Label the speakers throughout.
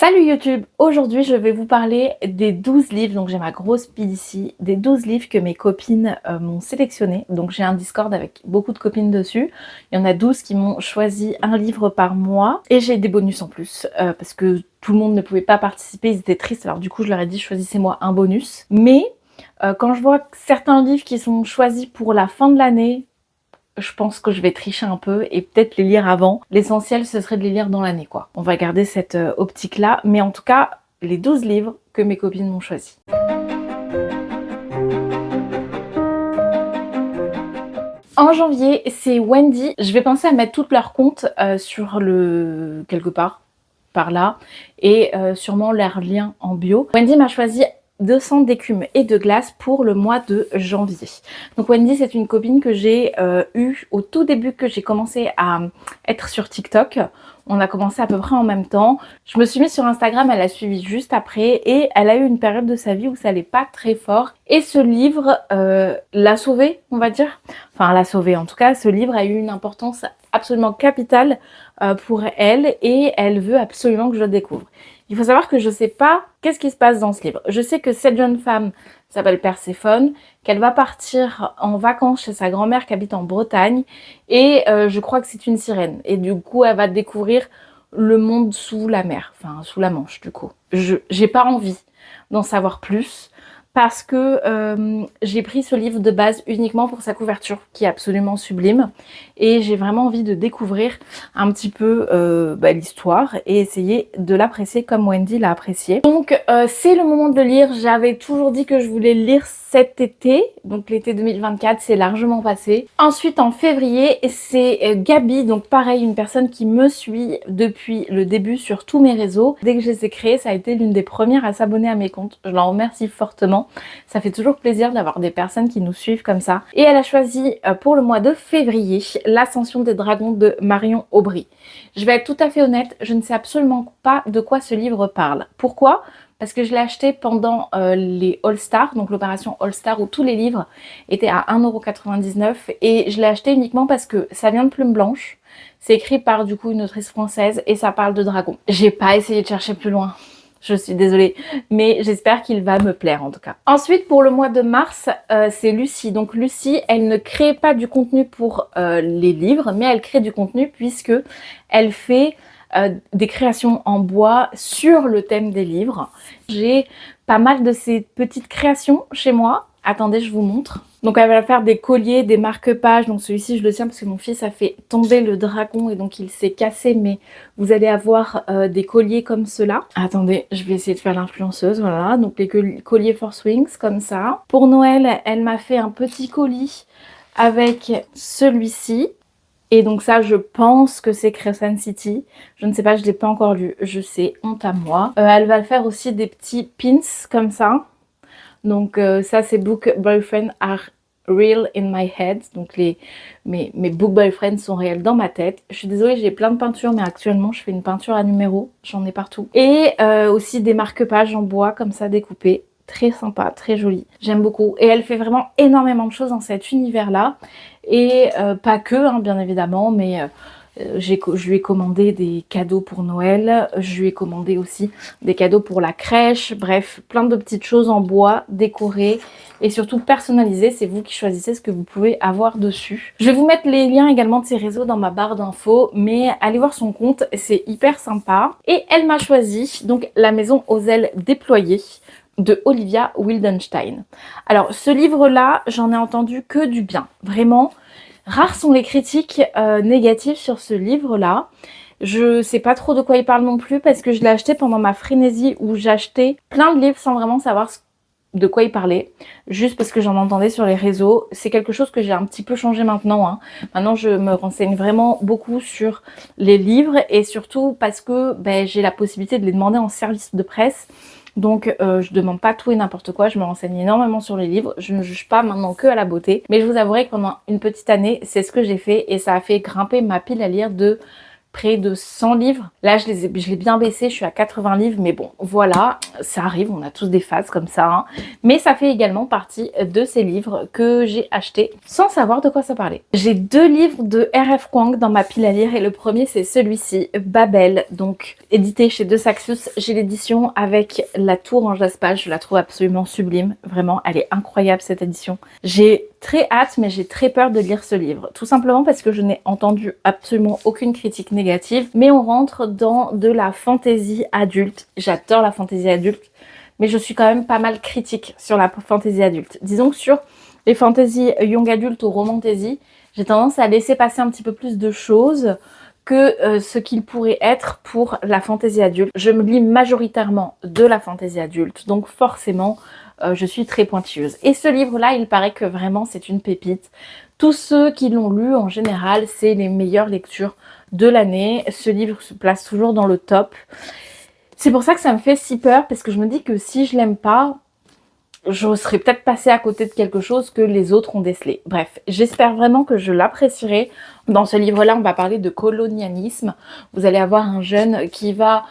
Speaker 1: Salut YouTube! Aujourd'hui je vais vous parler des 12 livres, donc j'ai ma grosse pile ici, des 12 livres que mes copines m'ont sélectionnés. Donc j'ai un Discord avec beaucoup de copines dessus. Il y en a 12 qui m'ont choisi un livre par mois et j'ai des bonus en plus parce que tout le monde ne pouvait pas participer, ils étaient tristes. Alors du coup je leur ai dit choisissez-moi un bonus. Mais quand je vois certains livres qui sont choisis pour la fin de l'année, je pense que je vais tricher un peu et peut-être les lire avant. L'essentiel, ce serait de les lire dans l'année, quoi. On va garder cette optique-là. Mais en tout cas, les 12 livres que mes copines m'ont choisis. En janvier, c'est Wendy. Je vais penser à mettre toutes leurs comptes sur quelque part, par là, et sûrement leurs liens en bio. Wendy m'a choisi 200 d'écume et de glace pour le mois de janvier. Donc Wendy, c'est une copine que j'ai eue au tout début que j'ai commencé à être sur TikTok. On a commencé à peu près en même temps. Je me suis mise sur Instagram, elle a suivi juste après et elle a eu une période de sa vie où ça allait pas très fort. Et ce livre l'a sauvée, on va dire. Enfin, l'a sauvée en tout cas. Ce livre a eu une importance absolument capitale pour elle et elle veut absolument que je le découvre. Il faut savoir que je sais pas qu'est-ce qui se passe dans ce livre. Je sais que cette jeune femme s'appelle Perséphone, qu'elle va partir en vacances chez sa grand-mère qui habite en Bretagne et je crois que c'est une sirène. Et du coup, elle va découvrir le monde sous la mer, enfin sous la Manche du coup. J'ai pas envie d'en savoir plus parce que j'ai pris ce livre de base uniquement pour sa couverture qui est absolument sublime et j'ai vraiment envie de découvrir un petit peu l'histoire et essayer de l'apprécier comme Wendy l'a apprécié. Donc c'est le moment de le lire. J'avais toujours dit que je voulais lire cet été, donc l'été 2024, c'est largement passé. Ensuite en février, c'est Gabi, donc pareil, une personne qui me suit depuis le début sur tous mes réseaux. Dès que je les ai créés, ça a été l'une des premières à s'abonner à mes comptes. Je l'en remercie fortement. Ça fait toujours plaisir d'avoir des personnes qui nous suivent comme ça. Et elle a choisi pour le mois de février L'Ascension des Dragons de Marion Aubry. Je vais être tout à fait honnête, je ne sais absolument pas de quoi ce livre parle. Pourquoi ? Parce que je l'ai acheté pendant les All-Star, donc l'opération All-Star où tous les livres étaient à 1,99 € et je l'ai acheté uniquement parce que ça vient de Plume Blanche. C'est écrit par du coup une autrice française et ça parle de dragons. J'ai pas essayé de chercher plus loin. Je suis désolée, mais j'espère qu'il va me plaire en tout cas. Ensuite, pour le mois de mars, c'est Lucie. Donc Lucie, elle ne crée pas du contenu pour les livres, mais elle crée du contenu puisque elle fait des créations en bois sur le thème des livres. J'ai pas mal de ces petites créations chez moi. Attendez, je vous montre. Donc elle va faire des colliers, des marque-pages. Donc celui-ci, je le tiens parce que mon fils a fait tomber le dragon et donc il s'est cassé. Mais vous allez avoir des colliers comme cela. Attendez, je vais essayer de faire l'influenceuse. Voilà, donc les colliers Force Wings comme ça. Pour Noël, elle m'a fait un petit colis avec celui-ci. Et donc ça, je pense que c'est Crescent City. Je ne sais pas, je ne l'ai pas encore lu. Je sais, honte à moi. Elle va faire aussi des petits pins comme ça. Donc ça, c'est Book Boyfriend are real in my head. Donc mes book boyfriends sont réels dans ma tête. Je suis désolée, j'ai plein de peintures, mais actuellement, je fais une peinture à numéro. J'en ai partout. Et aussi des marque-pages en bois comme ça découpés. Très sympa, très joli. J'aime beaucoup. Et elle fait vraiment énormément de choses dans cet univers-là. Et pas que, hein, bien évidemment, mais je lui ai commandé des cadeaux pour Noël. Je lui ai commandé aussi des cadeaux pour la crèche. Bref, plein de petites choses en bois, décorées et surtout personnalisées. C'est vous qui choisissez ce que vous pouvez avoir dessus. Je vais vous mettre les liens également de ses réseaux dans ma barre d'infos. Mais allez voir son compte, c'est hyper sympa. Et elle m'a choisi donc La Maison aux ailes déployées de Olivia Wildenstein. Alors ce livre-là, j'en ai entendu que du bien. Vraiment, rares sont les critiques négatives sur ce livre-là. Je sais pas trop de quoi il parle non plus parce que je l'ai acheté pendant ma frénésie où j'achetais plein de livres sans vraiment savoir de quoi il parlait, juste parce que j'en entendais sur les réseaux. C'est quelque chose que j'ai un petit peu changé maintenant, hein. Maintenant, je me renseigne vraiment beaucoup sur les livres et surtout parce que j'ai la possibilité de les demander en service de presse. Donc je demande pas tout et n'importe quoi, je me renseigne énormément sur les livres, je ne juge pas maintenant que à la beauté. Mais je vous avouerai que pendant une petite année, c'est ce que j'ai fait et ça a fait grimper ma pile à lire de près de 100 livres. Là, je l'ai bien baissé, je suis à 80 livres, mais bon, voilà, ça arrive, on a tous des phases comme ça. Hein. Mais ça fait également partie de ces livres que j'ai achetés sans savoir de quoi ça parlait. J'ai 2 livres de R.F. Kuang dans ma pile à lire et le premier, c'est celui-ci, Babel, donc édité chez De Saxus. J'ai l'édition avec la tour en jaspage, je la trouve absolument sublime, vraiment, elle est incroyable cette édition. J'ai très hâte, mais j'ai très peur de lire ce livre, tout simplement parce que je n'ai entendu absolument aucune critique négative, mais on rentre dans de la fantaisie adulte. J'adore la fantaisie adulte, mais je suis quand même pas mal critique sur la fantaisie adulte. Disons que sur les fantaisies young adulte ou romantasy, j'ai tendance à laisser passer un petit peu plus de choses que ce qu'il pourrait être pour la fantaisie adulte. Je me lis majoritairement de la fantaisie adulte, donc forcément, je suis très pointilleuse. Et ce livre-là, il paraît que vraiment c'est une pépite. Tous ceux qui l'ont lu, en général, c'est les meilleures lectures de l'année. Ce livre se place toujours dans le top. C'est pour ça que ça me fait si peur, parce que je me dis que si je l'aime pas, je serais peut-être passée à côté de quelque chose que les autres ont décelé. Bref, j'espère vraiment que je l'apprécierai. Dans ce livre-là, on va parler de colonialisme. Vous allez avoir un jeune qui va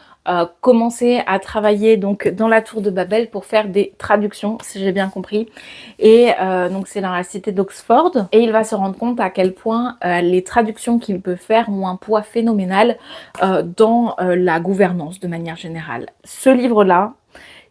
Speaker 1: commencer à travailler donc dans la tour de Babel pour faire des traductions, si j'ai bien compris. Et donc c'est dans la cité d'Oxford. Et il va se rendre compte à quel point les traductions qu'il peut faire ont un poids phénoménal dans la gouvernance de manière générale. Ce livre-là,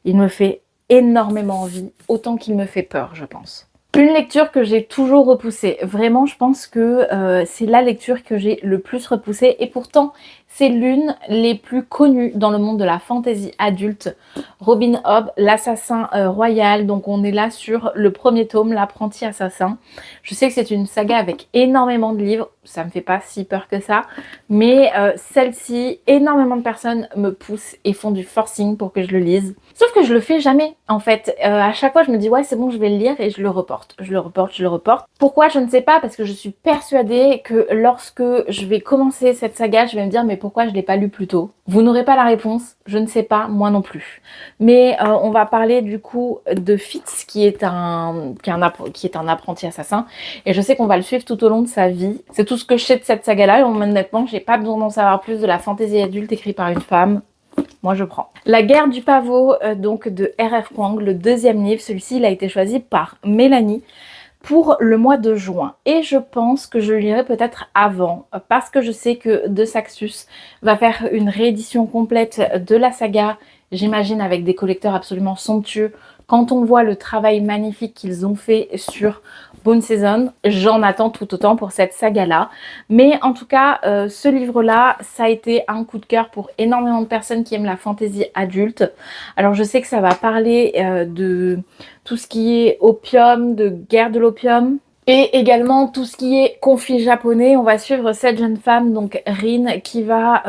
Speaker 1: il me fait énormément envie, autant qu'il me fait peur, je pense. Une lecture que j'ai toujours repoussée. Vraiment, je pense que c'est la lecture que j'ai le plus repoussée. Et pourtant, c'est l'une les plus connues dans le monde de la fantasy adulte. Robin Hobb, l'assassin royal. Donc on est là sur le premier tome, l'apprenti assassin. Je sais que c'est une saga avec énormément de livres. Ça me fait pas si peur que ça. Mais celle-ci, énormément de personnes me poussent et font du forcing pour que je le lise. Sauf que je le fais jamais, en fait. À chaque fois, je me dis, ouais, c'est bon, je vais le lire et je le reporte. Je le reporte, je le reporte. Pourquoi? Je ne sais pas, parce que je suis persuadée que lorsque je vais commencer cette saga, je vais me dire, mais pourquoi je ne l'ai pas lu plus tôt? Vous n'aurez pas la réponse, je ne sais pas, moi non plus. Mais on va parler du coup de Fitz, qui est un apprenti assassin. Et je sais qu'on va le suivre tout au long de sa vie. C'est tout ce que je sais de cette saga-là. Et honnêtement, j'ai pas besoin d'en savoir plus de la fantaisie adulte écrite par une femme. Moi, je prends. La guerre du pavot, donc de R.F. Kuang, le deuxième livre. Celui-ci, il a été choisi par Mélanie pour le mois de juin. Et je pense que je le lirai peut-être avant, parce que je sais que De Saxus va faire une réédition complète de la saga, j'imagine avec des collecteurs absolument somptueux. Quand on voit le travail magnifique qu'ils ont fait sur Bone Season, j'en attends tout autant pour cette saga-là. Mais en tout cas, ce livre-là, ça a été un coup de cœur pour énormément de personnes qui aiment la fantaisie adulte. Alors je sais que ça va parler de tout ce qui est opium, de guerre de l'opium, et également tout ce qui est conflit japonais. On va suivre cette jeune femme, donc Rin, qui va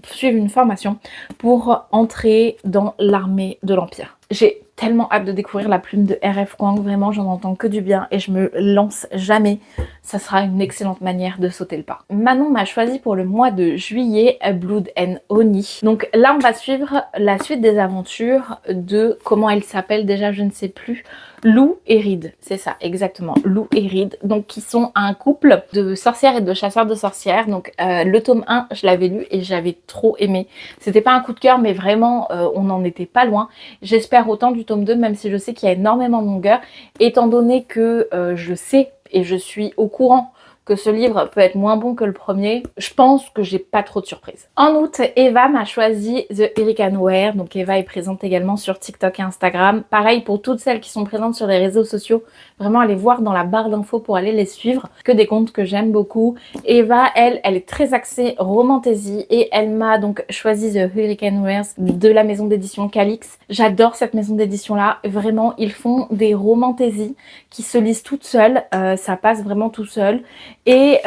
Speaker 1: suivre une formation pour entrer dans l'armée de l'Empire. J'ai tellement hâte de découvrir la plume de R.F. Kuang, vraiment j'en entends que du bien et je me lance jamais. Ça sera une excellente manière de sauter le pas. Manon m'a choisi pour le mois de juillet Blood and Honey. Donc là on va suivre la suite des aventures de, comment elle s'appelle déjà, je ne sais plus, Lou et Reed, c'est ça exactement, Lou et Reed, donc qui sont un couple de sorcières et de chasseurs de sorcières. Donc le tome 1 je l'avais lu et j'avais trop aimé. C'était pas un coup de cœur mais vraiment on n'en était pas loin. J'espère autant du tome 2, même si je sais qu'il y a énormément de longueur, étant donné que je sais et je suis au courant que ce livre peut être moins bon que le premier, je pense que j'ai pas trop de surprises. En août, Eva m'a choisi The Hurricane Wear. Donc Eva est présente également sur TikTok et Instagram. Pareil pour toutes celles qui sont présentes sur les réseaux sociaux. Vraiment, allez voir dans la barre d'infos pour aller les suivre. Que des comptes que j'aime beaucoup. Eva, elle est très axée romantasy et elle m'a donc choisi The Hurricane Wear de la maison d'édition Calix. J'adore cette maison d'édition là. Vraiment, ils font des romantasy qui se lisent toutes seules. Ça passe vraiment tout seul. Et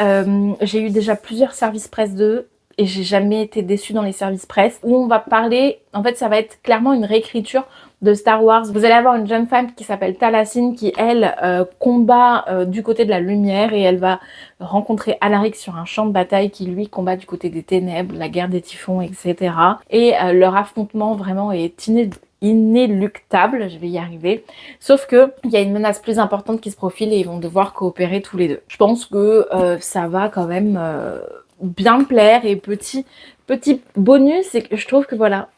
Speaker 1: j'ai eu déjà plusieurs services presse d'eux et j'ai jamais été déçue dans les services presse, où on va parler, en fait ça va être clairement une réécriture de Star Wars. Vous allez avoir une jeune femme qui s'appelle Taliesin qui elle combat du côté de la lumière et elle va rencontrer Alaric sur un champ de bataille qui lui combat du côté des ténèbres, la guerre des typhons, etc. Et leur affrontement vraiment est inéluctable, je vais y arriver, sauf que il y a une menace plus importante qui se profile et ils vont devoir coopérer tous les deux. Je pense que ça va quand même bien me plaire. Et petit bonus, c'est que je trouve que voilà,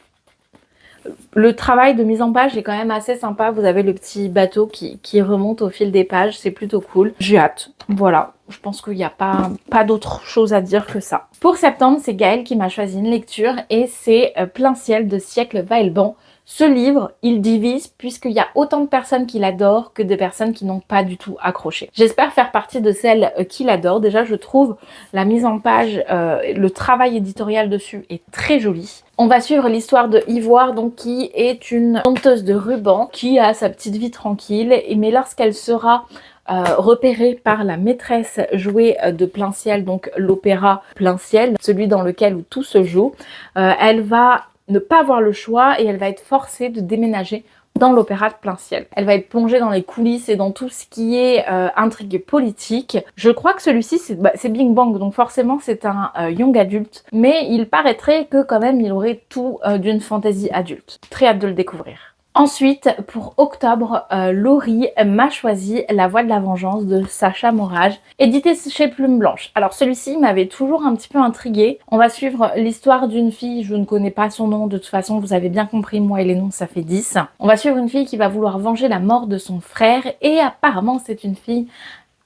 Speaker 1: le travail de mise en page est quand même assez sympa. Vous avez le petit bateau qui remonte au fil des pages, c'est plutôt cool. J'ai hâte, voilà. Je pense qu'il n'y a pas d'autre chose à dire que ça. Pour septembre, c'est Gaëlle qui m'a choisi une lecture et c'est Plein ciel de Siècle Vaillant. Ce livre, il divise puisqu'il y a autant de personnes qui l'adorent que de personnes qui n'ont pas du tout accroché. J'espère faire partie de celles qui l'adorent. Déjà, je trouve la mise en page, le travail éditorial dessus est très joli. On va suivre l'histoire de Ivoire, donc qui est une monteuse de ruban qui a sa petite vie tranquille, mais lorsqu'elle sera repérée par la maîtresse jouée de Plein ciel, donc l'opéra Plein ciel, celui dans lequel où tout se joue, elle va ne pas avoir le choix et elle va être forcée de déménager dans l'opéra de Plein ciel. Elle va être plongée dans les coulisses et dans tout ce qui est intrigue politique. Je crois que celui-ci, c'est Bing Bang, donc forcément c'est un young adulte, mais il paraîtrait que quand même il aurait tout d'une fantaisie adulte. Très hâte de le découvrir. Ensuite, pour octobre, Laurie m'a choisi La Voix de la vengeance de Sacha Morage, édité chez Plume Blanche. Alors celui-ci m'avait toujours un petit peu intriguée. On va suivre l'histoire d'une fille, je ne connais pas son nom, de toute façon vous avez bien compris, moi et les noms ça fait 10. On va suivre une fille qui va vouloir venger la mort de son frère et apparemment c'est une fille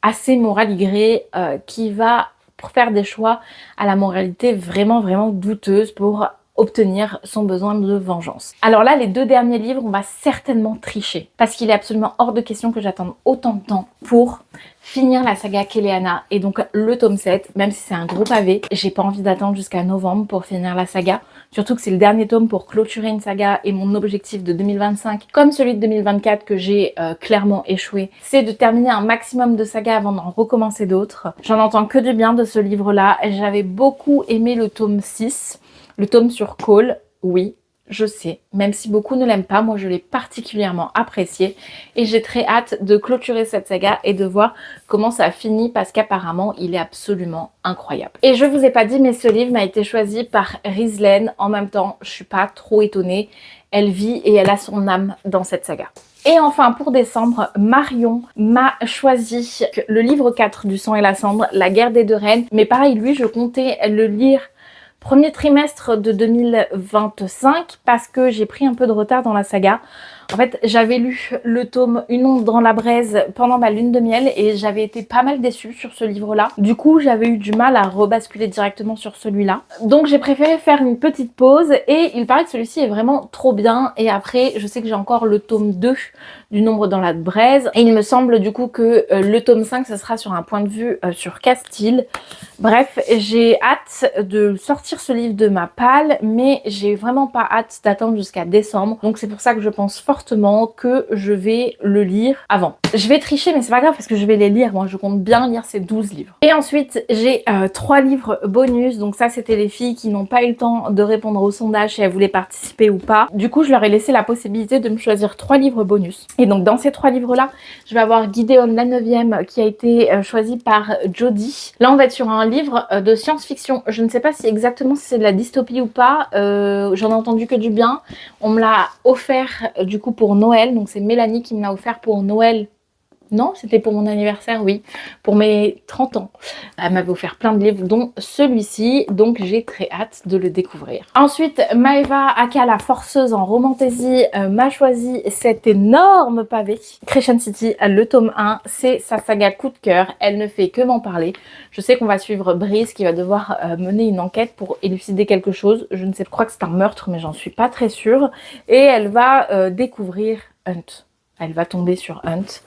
Speaker 1: assez moraligrée qui va faire des choix à la moralité vraiment douteuse pour obtenir son besoin de vengeance. Alors là, les 2 derniers livres, on va certainement tricher parce qu'il est absolument hors de question que j'attende autant de temps pour finir la saga Kéléana et donc le tome 7, même si c'est un gros pavé, j'ai pas envie d'attendre jusqu'à novembre pour finir la saga, surtout que c'est le dernier tome pour clôturer une saga et mon objectif de 2025, comme celui de 2024 que j'ai clairement échoué, c'est de terminer un maximum de sagas avant d'en recommencer d'autres. J'en entends que du bien de ce livre-là, j'avais beaucoup aimé le tome 6, le tome sur Cole, oui, je sais, même si beaucoup ne l'aiment pas, moi je l'ai particulièrement apprécié et j'ai très hâte de clôturer cette saga et de voir comment ça finit parce qu'apparemment il est absolument incroyable. Et je vous ai pas dit, mais ce livre m'a été choisi par Rizlen. En même temps, je suis pas trop étonnée, elle vit et elle a son âme dans cette saga. Et enfin pour décembre, Marion m'a choisi le livre 4 du sang et la cendre, La guerre des 2 reines, mais pareil, lui je comptais le lire premier trimestre de 2025 parce que j'ai pris un peu de retard dans la saga. En fait, j'avais lu le tome Une onde dans la braise pendant ma lune de miel et j'avais été pas mal déçue sur ce livre-là. Du coup, j'avais eu du mal à rebasculer directement sur celui-là. Donc j'ai préféré faire une petite pause et il paraît que celui-ci est vraiment trop bien. Et après, je sais que j'ai encore le tome 2 du Nombre dans la braise. Et il me semble du coup que le tome 5, ce sera sur un point de vue sur Castille. Bref, j'ai hâte de sortir ce livre de ma palle, mais j'ai vraiment pas hâte d'attendre jusqu'à décembre. Donc c'est pour ça que je pense fortement que je vais le lire avant. Je vais tricher, mais c'est pas grave parce que je vais les lire. Moi, je compte bien lire ces 12 livres. Et ensuite, j'ai 3 livres bonus. Donc ça, c'était les filles qui n'ont pas eu le temps de répondre au sondage si elles voulaient participer ou pas. Du coup, je leur ai laissé la possibilité de me choisir 3 livres bonus. Et donc dans ces 3 livres-là, je vais avoir Gideon la 9e qui a été choisi par Jodie. Là, on va être sur un livre de science-fiction. Je ne sais pas si exactement si c'est de la dystopie ou pas. J'en ai entendu que du bien. On me l'a offert du coup pour Noël. Donc c'est Mélanie qui me l'a offert pour Noël. Non, c'était pour mon anniversaire, oui, pour mes 30 ans. Elle m'avait offert plein de livres, dont celui-ci, donc j'ai très hâte de le découvrir. Ensuite, Maeva Aka, la forceuse en romantaisie, m'a choisi cet énorme pavé. Crescent City, le tome 1, c'est sa saga coup de cœur, elle ne fait que m'en parler. Je sais qu'on va suivre Brice qui va devoir mener une enquête pour élucider quelque chose. Je ne sais, je crois que c'est un meurtre, mais j'en suis pas très sûre. Et elle va découvrir Hunt. Elle va tomber sur Hunt.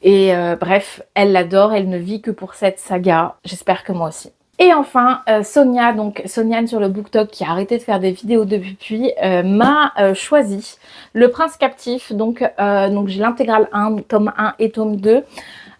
Speaker 1: Et bref, elle l'adore, elle ne vit que pour cette saga. J'espère que moi aussi. Et enfin, Sonia, donc Soniane sur le BookTok qui a arrêté de faire des vidéos depuis, m'a choisi Le Prince Captif. Donc j'ai l'intégrale 1, tome 1 et tome 2.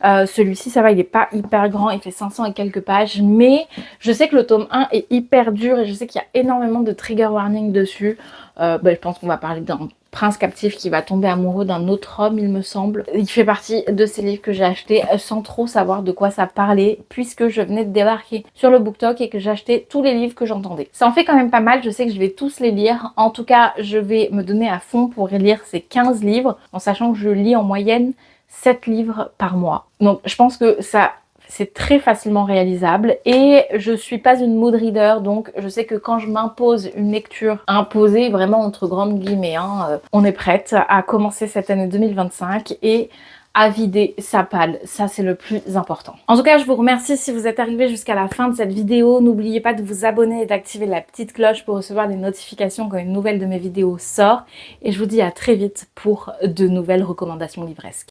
Speaker 1: Celui-ci, ça va, il n'est pas hyper grand, il fait 500 et quelques pages, mais je sais que le tome 1 est hyper dur et je sais qu'il y a énormément de trigger warning dessus. Je pense qu'on va parler d'un prince captif qui va tomber amoureux d'un autre homme, il me semble. Il fait partie de ces livres que j'ai achetés sans trop savoir de quoi ça parlait, puisque je venais de débarquer sur le BookTok et que j'achetais tous les livres que j'entendais. Ça en fait quand même pas mal, je sais que je vais tous les lire. En tout cas, je vais me donner à fond pour lire ces 15 livres, en sachant que je lis en moyenne 7 livres par mois. Donc je pense que ça c'est très facilement réalisable et je suis pas une mood reader, donc je sais que quand je m'impose une lecture imposée vraiment entre grandes guillemets, hein, on est prête à commencer cette année 2025 et à vider sa palle, ça c'est le plus important. En tout cas, je vous remercie si vous êtes arrivé jusqu'à la fin de cette vidéo. N'oubliez pas de vous abonner et d'activer la petite cloche pour recevoir des notifications quand une nouvelle de mes vidéos sort. Et je vous dis à très vite pour de nouvelles recommandations livresques.